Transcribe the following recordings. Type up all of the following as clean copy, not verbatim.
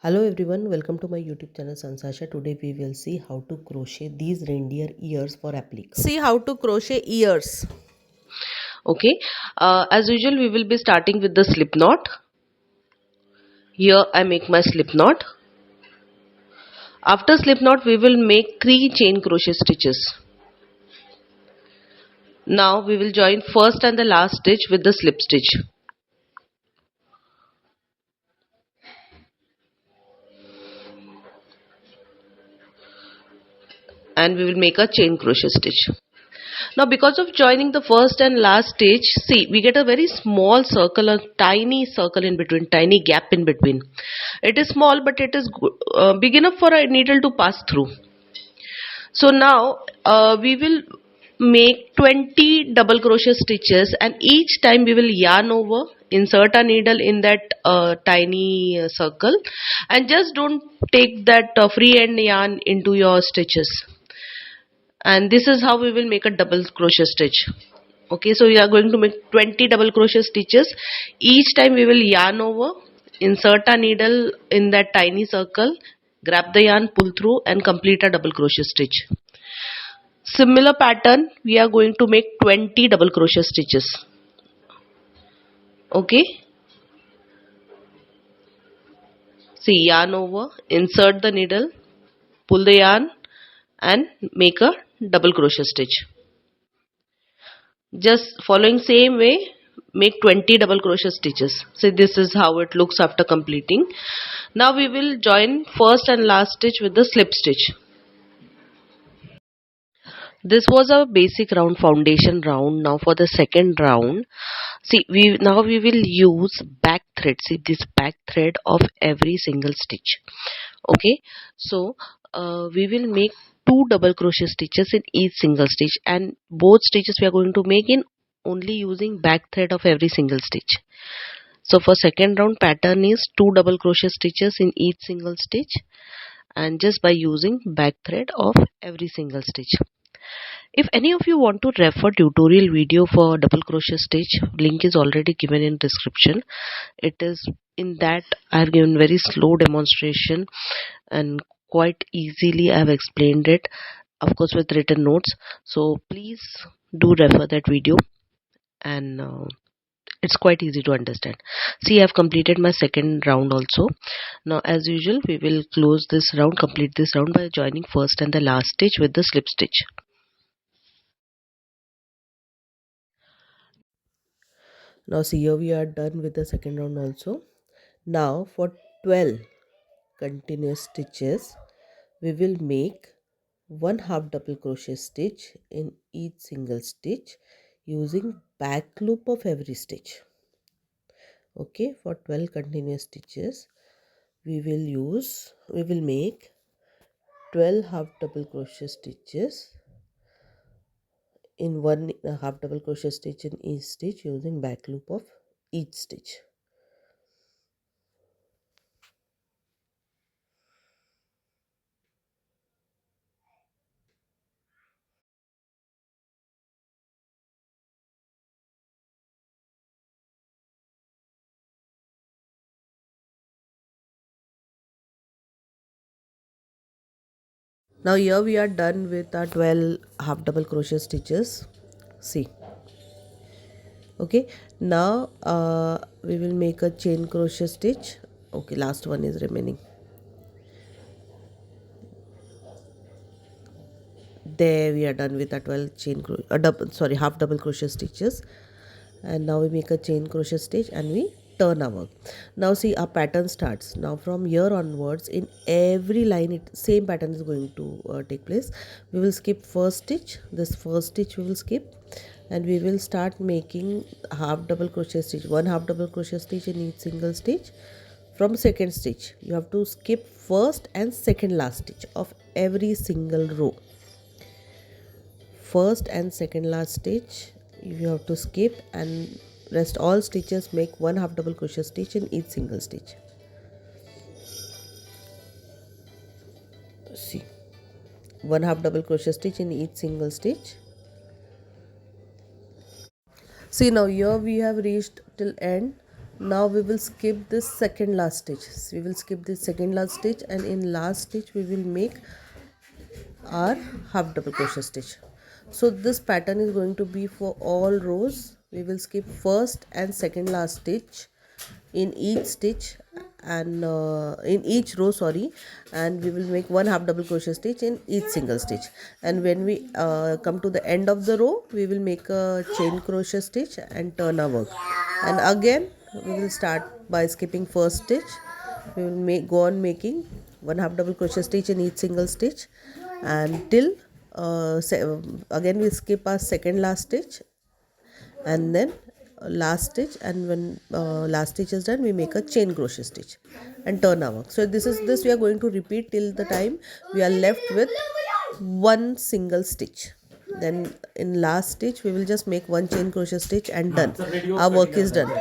Hello everyone, welcome to my YouTube channel Sanjs Aasha. Today we will see how to crochet these reindeer ears for applique. See how to crochet ears. Okay, as usual we will be starting with the slip knot. Here I make my slip knot. After slip knot we will make 3 chain crochet stitches. Now we will join first and the last stitch with the slip stitch. And we will make a chain crochet stitch. Now because of joining the first and last stitch, see we get a very small circle, a tiny circle in between, tiny gap in between. It is small but it is big enough for a needle to pass through. So now we will make 20 double crochet stitches, and each time we will yarn over, insert a needle in that tiny circle, and just don't take that free end yarn into your stitches. And this is how we will make a double crochet stitch. Okay, so we are going to make 20 double crochet stitches. Each time we will yarn over, insert a needle in that tiny circle, grab the yarn, pull through, and complete a double crochet stitch. Similar pattern, we are going to make 20 double crochet stitches. Okay, see, yarn over, insert the needle, pull the yarn, and make a double crochet stitch. Just following same way, make 20 double crochet stitches. So this is how it looks after completing. Now we will join first and last stitch with the slip stitch. This was our basic round, foundation round. Now for the second round, see we will use back thread. See this back thread of every single stitch. Okay, so we will make 2 double crochet stitches in each single stitch, and both stitches we are going to make in only using back thread of every single stitch. So for second round, pattern is 2 double crochet stitches in each single stitch, and just by using back thread of every single stitch. If any of you want to refer tutorial video for double crochet stitch, link is already given in description. It is in that I have given very slow demonstration, and quite easily I have explained it, of course with written notes. So please do refer that video, and it's quite easy to understand. See, I have completed my second round also. Now as usual we will close this round, complete this round by joining first and the last stitch with the slip stitch. Now see, here we are done with the second round also. Now for 12 continuous stitches we will make 1/2 double crochet stitch in each single stitch using back loop of every stitch. Okay, for 12 continuous stitches we will make 12 half double crochet stitches in 1/2 double crochet stitch in each stitch using back loop of each stitch. Now here we are done with our 12 half double crochet stitches. See, okay, now we will make a chain crochet stitch. Okay, last one is remaining. There we are done with our 12 half double crochet stitches, and now we make a chain crochet stitch and we turn our work. Now see, our pattern starts. Now from here onwards, in every line same pattern is going to take place. We will skip first stitch. This first stitch we will skip, and we will start making half double crochet stitch, 1/2 double crochet stitch in each single stitch. From second stitch you have to skip first and second last stitch of every single row. First and second last stitch you have to skip, and rest all stitches make 1/2 double crochet stitch in each single stitch. See, 1/2 double crochet stitch in each single stitch. See, now here we have reached till end. Now we will skip this second last stitch. We will skip this second last stitch, and in last stitch we will make our half double crochet stitch. So this pattern is going to be for all rows. We will skip first and second last stitch in each stitch, and in each row, sorry, and we will make one half double crochet stitch in each single stitch. And when we come to the end of the row, we will make a chain crochet stitch and turn our work. And again we will start by skipping first stitch. We will go on making one half double crochet stitch in each single stitch until again we skip our second last stitch, and then last stitch, and when last stitch is done, we make a chain crochet stitch and turn our work. So this we are going to repeat till the time we are left with one single stitch. Then in last stitch we will just make one chain crochet stitch and done. Our work is done.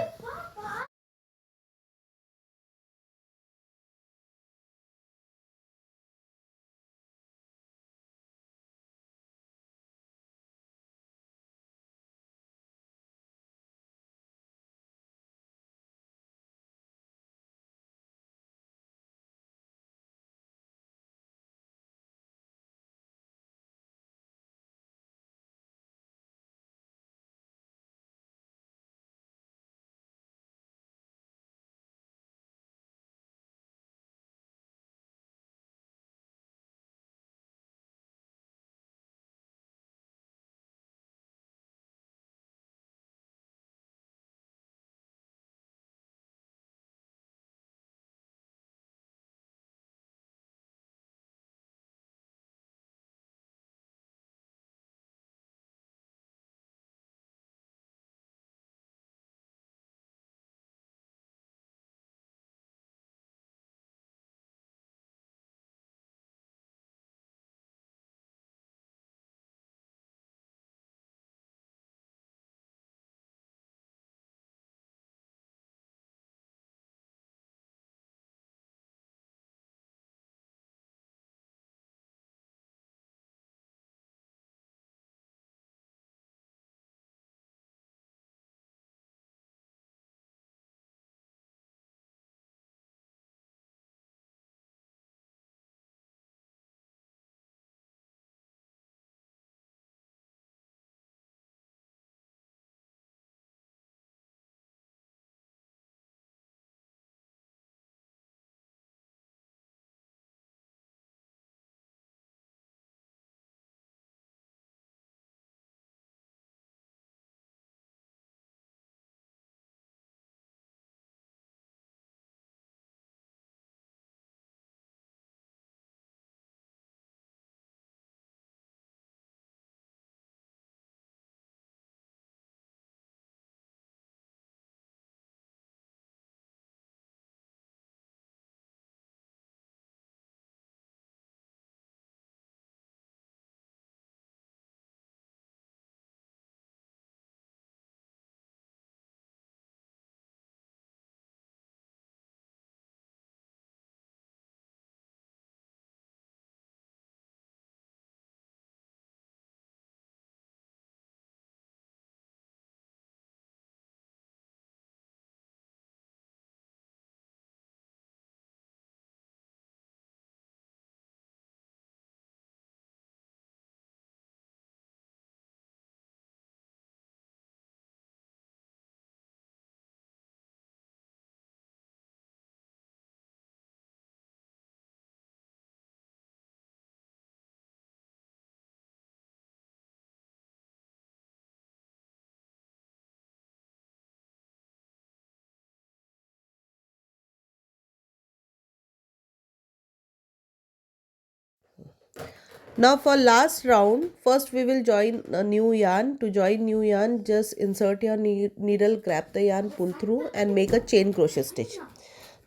Now for last round, first we will join a new yarn. To join new yarn, just insert your needle, grab the yarn, pull through and make a chain crochet stitch.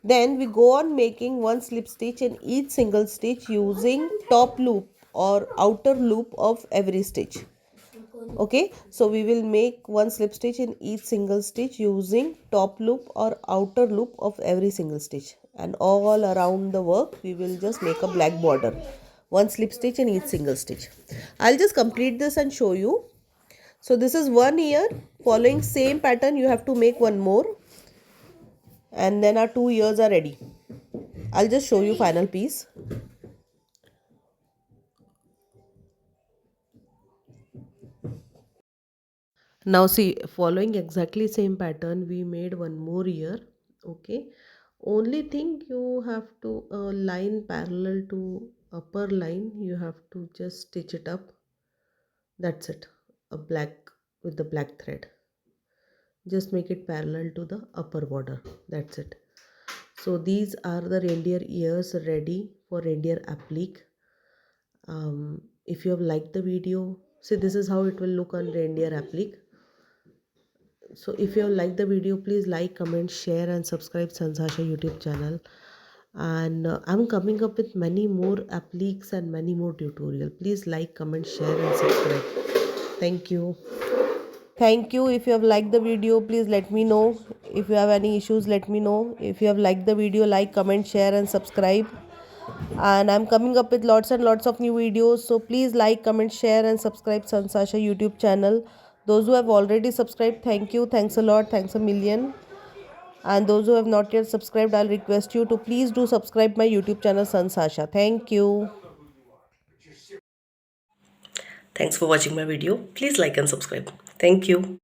Then we go on making one slip stitch in each single stitch using top loop or outer loop of every stitch. Okay, so we will make one slip stitch in each single stitch using top loop or outer loop of every single stitch, and all around the work we will just make a black border, one slip stitch in each single stitch. I'll just complete this and show you. So this is one ear. Following same pattern you have to make one more. and then our 2 ears are ready. I'll just show you final piece. Now see, following exactly same pattern, we made one more ear. Okay, only thing you have to line parallel to upper line, you have to just stitch it up. That's it. A black with the black thread, just make it parallel to the upper border. That's it. So these are the reindeer ears ready for reindeer applique. If you have liked the video, see, this is how it will look on reindeer applique. So if you have liked the video, please like, comment, share and subscribe Sanjs Aasha YouTube channel. And I'm coming up with many more appliques and many more tutorial. Please like, comment, share and subscribe. Thank you. Thank you. If you have liked the video, please let me know. If you have any issues, let me know. If you have liked the video, like, comment, share and subscribe. And I'm coming up with lots and lots of new videos, so please like, comment, share and subscribe Sanjs Aasha YouTube channel. Those who have already subscribed, thank you, thanks a lot, thanks a million. And those who have not yet subscribed, I'll request you to please do subscribe my YouTube channel Sanjs Aasha. Thank you. Thanks for watching my video. Please like and subscribe. Thank you.